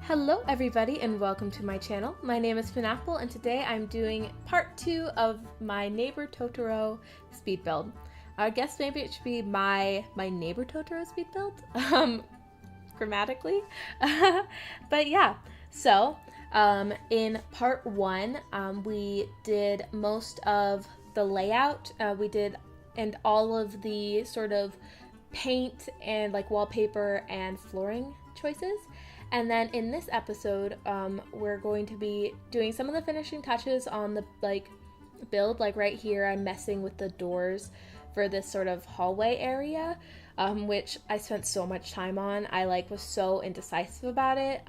Hello everybody and welcome to my channel. My name is Penapple and today I'm doing part 2 of my Neighbor Totoro speed build. I guess maybe it should be my Neighbor Totoro speed build, grammatically. But yeah, so in part 1 we did most of the layout, and all of the sort of paint and like wallpaper and flooring choices. And then in this episode, we're going to be doing some of the finishing touches on the build. Like right here, I'm messing with the doors for this sort of hallway area, which I spent so much time on. I was so indecisive about it,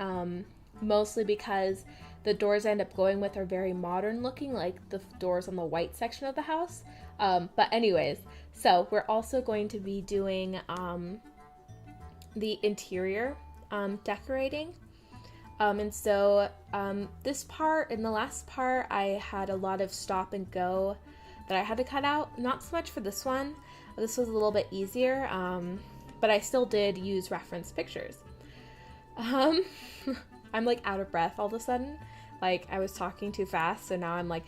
mostly because the doors I end up going with are very modern looking, like the doors on the white section of the house. But anyways, so we're also going to be doing the interior decorating. And so this part and the last part, I had a lot of stop and go that I had to cut out. Not so much for this one. This was a little bit easier, but I still did use reference pictures. I'm out of breath all of a sudden. I was talking too fast, so now I'm that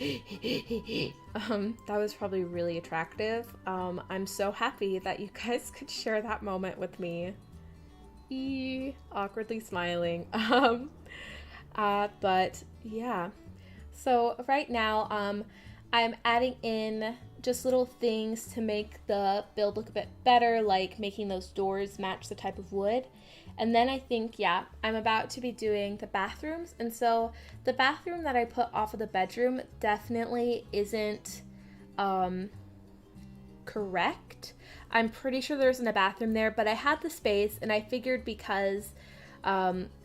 was probably really attractive. I'm so happy that you guys could share that moment with me. Awkwardly smiling. But yeah. So right now, I'm adding in just little things to make the build look a bit better, like making those doors match the type of wood. And then I think, yeah, I'm about to be doing the bathrooms. And so the bathroom that I put off of the bedroom definitely isn't correct. I'm pretty sure there isn't a bathroom there, but I had the space and I figured because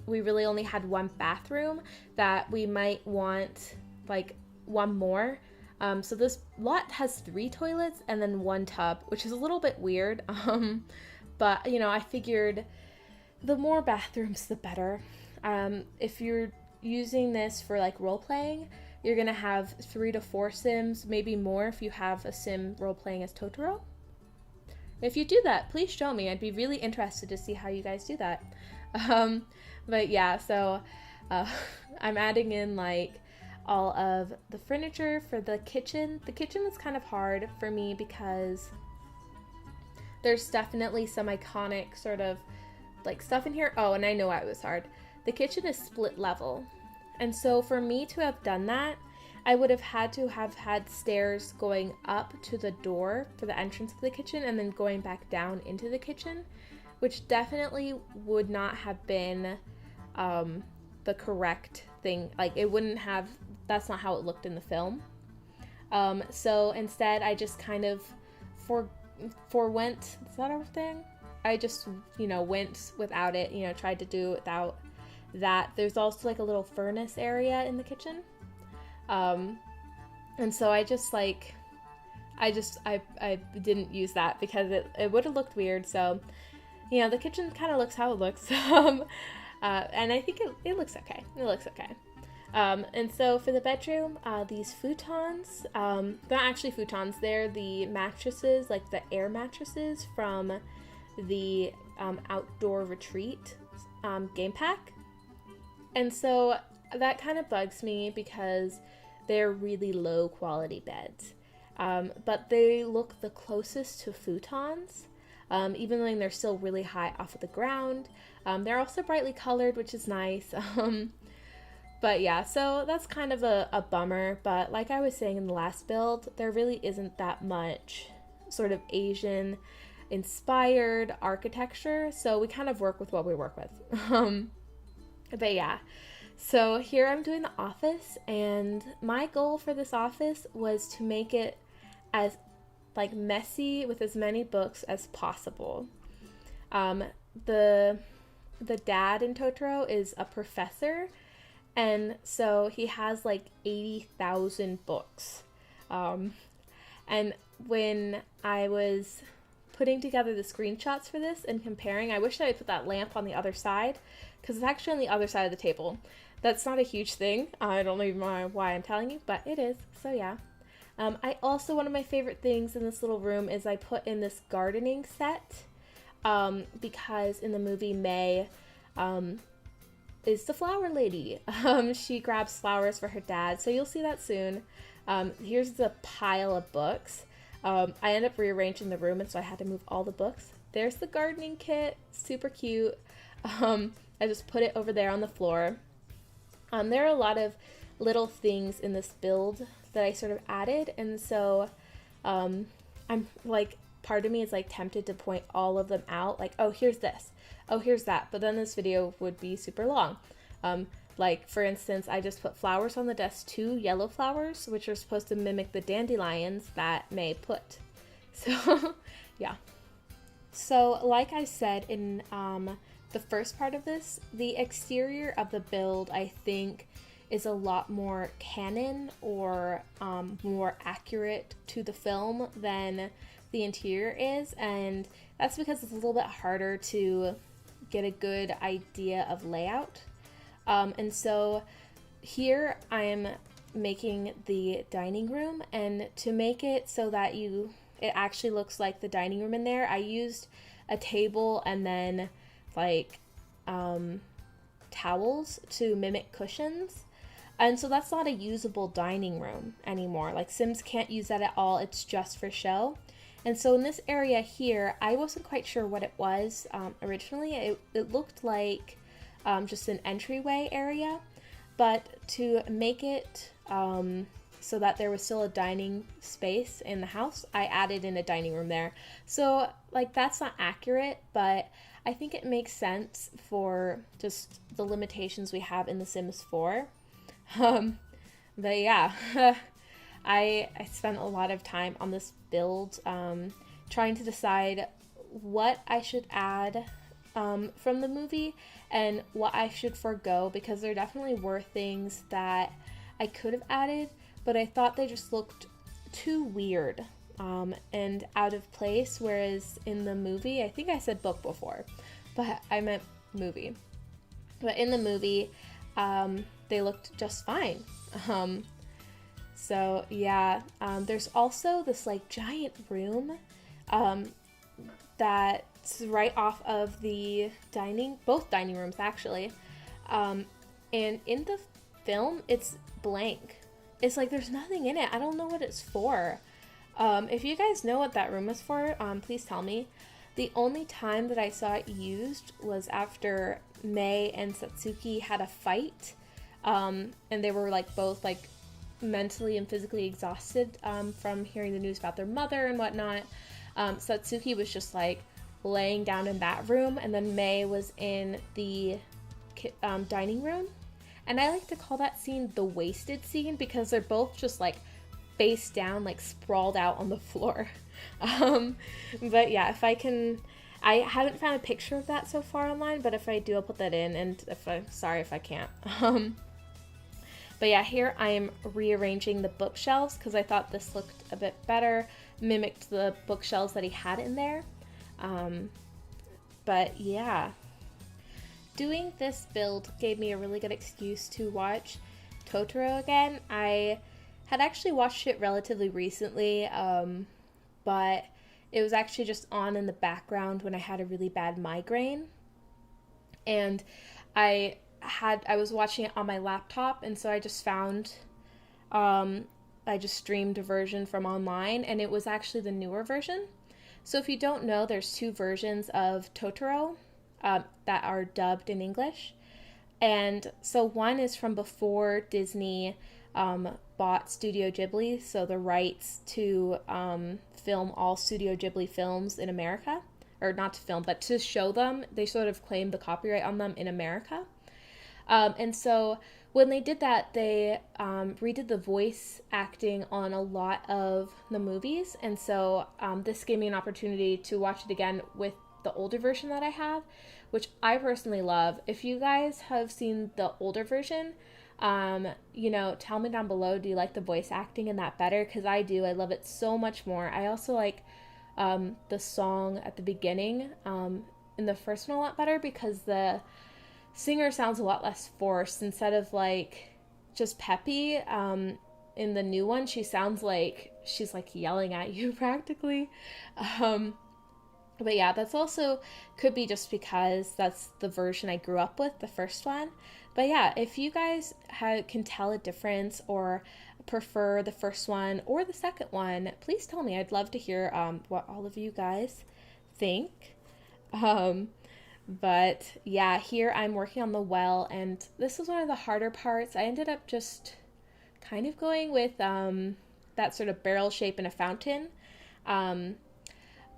we really only had one bathroom that we might want one more. So this lot has 3 toilets and then 1 tub, which is a little bit weird. But I figured the more bathrooms, the better. If you're using this for role playing, you're gonna have 3 to 4 Sims, maybe more if you have a Sim role playing as Totoro. If you do that, please show me. I'd be really interested to see how you guys do that. But yeah, so I'm adding in all of the furniture for the kitchen. The kitchen was kind of hard for me because there's definitely some iconic sort of stuff in here. Oh, and I know why it was hard. The kitchen is split level. And so for me to have done that, I would have had to have had stairs going up to the door for the entrance of the kitchen and then going back down into the kitchen, which definitely would not have been the correct thing. It wouldn't have, that's not how it looked in the film. So instead I just kind of forwent, is that a thing? I just, went without it, tried to do without that. There's also a little furnace area in the kitchen. And so I didn't use that because it would have looked weird. So, the kitchen kind of looks how it looks. And I think it looks okay. It looks okay. And so for the bedroom, these futons, they're not actually futons, they're the mattresses, the air mattresses from the outdoor retreat game pack. And so that kind of bugs me because they're really low quality beds. But they look the closest to futons, even though they're still really high off of the ground. They're also brightly colored, which is nice. But yeah, so that's kind of a bummer. But like I was saying in the last build, there really isn't that much sort of Asian inspired architecture. So we kind of work with what we work with. But yeah, so here I'm doing the office, and my goal for this office was to make it as messy with as many books as possible. The dad in Totoro is a professor, and so he has 80,000 books. And when I was putting together the screenshots for this and comparing, I wish I would put that lamp on the other side, because it's actually on the other side of the table. That's not a huge thing. I don't even know why I'm telling you, but it is. So yeah. I also, one of my favorite things in this little room is I put in this gardening set, because in the movie May, is the flower lady. She grabs flowers for her dad, so you'll see that soon. Here's the pile of books. I ended up rearranging the room, and so I had to move all the books. There's the gardening kit, super cute. I just put it over there on the floor. There are a lot of little things in this build that I sort of added, and so I'm like, part of me is like tempted to point all of them out, like, oh, here's this, oh, here's that, but then this video would be super long. Like, for instance, I just put flowers on the desk, 2 yellow flowers, which are supposed to mimic the dandelions that May put. So, yeah. So, like I said in the first part of this, the exterior of the build, I think, is a lot more canon or more accurate to the film than the interior is, and that's because it's a little bit harder to get a good idea of layout. And so here I am making the dining room, and to make it so that it actually looks like the dining room in there, I used a table and then like towels to mimic cushions. And so that's not a usable dining room anymore. Like, Sims can't use that at all. It's just for show. And so in this area here, I wasn't quite sure what it was originally. It looked like just an entryway area, but to make it so that there was still a dining space in the house, I added in a dining room there. So, like, that's not accurate, but I think it makes sense for just the limitations we have in The Sims 4. But yeah, I spent a lot of time on this build, trying to decide what I should add from the movie and what I should forego, because there definitely were things that I could have added, but I thought they just looked too weird and out of place, whereas in the movie, I think I said book before, but I meant movie. But in the movie, they looked just fine. So yeah, there's also this like giant room that's right off of the both dining rooms actually. And in the film, it's blank. It's like there's nothing in it. I don't know what it's for. If you guys know what that room is for, please tell me. The only time that I saw it used was after Mei and Satsuki had a fight. And they were like both like mentally and physically exhausted from hearing the news about their mother and whatnot. Satsuki was just like laying down in that room, and then Mei was in the dining room. And I like to call that scene the wasted scene, because they're both just like face down, like sprawled out on the floor. But yeah, if I can, I haven't found a picture of that so far online, but if I do, I'll put that in, and sorry if I can't. But yeah, here I am rearranging the bookshelves because I thought this looked a bit better, mimicked the bookshelves that he had in there. But yeah, doing this build gave me a really good excuse to watch Totoro again. I had actually watched it relatively recently, but it was actually just on in the background when I had a really bad migraine. And I was watching it on my laptop, and so I just found, I just streamed a version from online, and it was actually the newer version. So if you don't know, there's 2 versions of Totoro that are dubbed in English. And so one is from before Disney bought Studio Ghibli, so the rights to film all Studio Ghibli films in America. Or not to film, but to show them. They sort of claimed the copyright on them in America. And so when they did that, they redid the voice acting on a lot of the movies. And so this gave me an opportunity to watch it again with the older version that I have, which I personally love. If you guys have seen the older version, you know, tell me down below, do you like the voice acting in that better? Because I do. I love it so much more. I also like the song at the beginning in the first one a lot better, because the singer sounds a lot less forced. Instead of like just peppy, in the new one she sounds like she's like yelling at you practically. But yeah, that's also could be just because that's the version I grew up with, the first one. But yeah, if you guys can tell a difference or prefer the first one or the second one, please tell me. I'd love to hear what all of you guys think. But yeah, here I'm working on the well, and this was one of the harder parts. I ended up just kind of going with that sort of barrel shape in a fountain.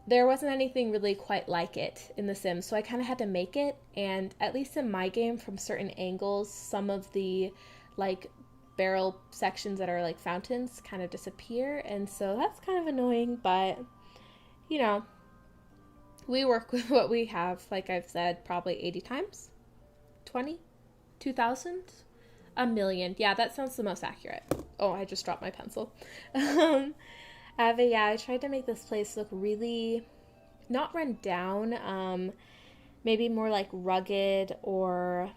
There wasn't anything really quite like it in The Sims, so I kind of had to make it. And at least in my game, from certain angles, some of the like barrel sections that are like fountains kind of disappear, and so that's kind of annoying. But you know, we work with what we have. Like I've said, probably 80 times, 20, 2,000, a million. Yeah, that sounds the most accurate. Oh, I just dropped my pencil. But yeah, I tried to make this place look really not run down, maybe more like rugged or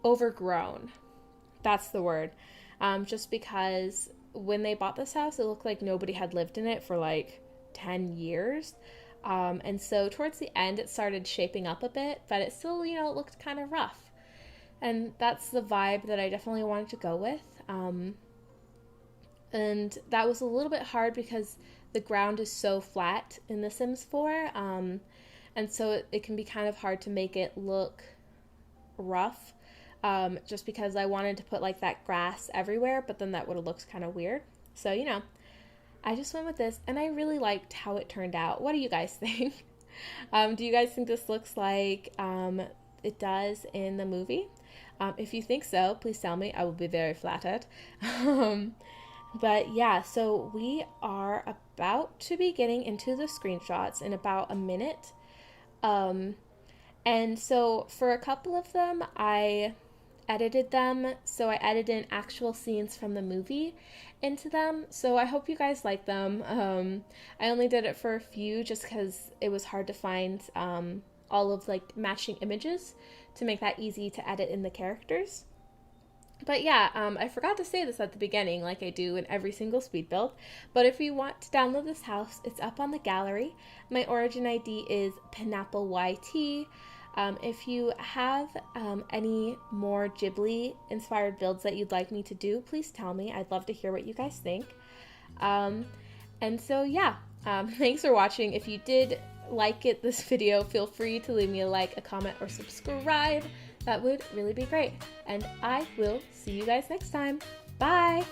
overgrown. That's the word. Just because when they bought this house, it looked like nobody had lived in it for like 10 years. And so towards the end, it started shaping up a bit, but it still, you know, it looked kind of rough. And that's the vibe that I definitely wanted to go with. And that was a little bit hard because the ground is so flat in The Sims 4, and so it can be kind of hard to make it look rough, just because I wanted to put like that grass everywhere, but then that would have looked kind of weird. So, you know, I just went with this, and I really liked how it turned out. What do you guys think? Do you guys think this looks like it does in the movie? If you think so, please tell me. I will be very flattered. But yeah, so we are about to be getting into the screenshots in about a minute. And so for a couple of them, I edited them. So I edited in actual scenes from the movie into them. So I hope you guys like them. I only did it for a few just because it was hard to find all of like matching images to make that easy to edit in the characters. But yeah, I forgot to say this at the beginning, like I do in every single speed build. But if you want to download this house, it's up on the gallery. My origin ID is penappleYT. If you have any more Ghibli-inspired builds that you'd like me to do, please tell me. I'd love to hear what you guys think. And so yeah, thanks for watching. If you did like this video, feel free to leave me a like, a comment, or subscribe. That would really be great. And I will see you guys next time. Bye!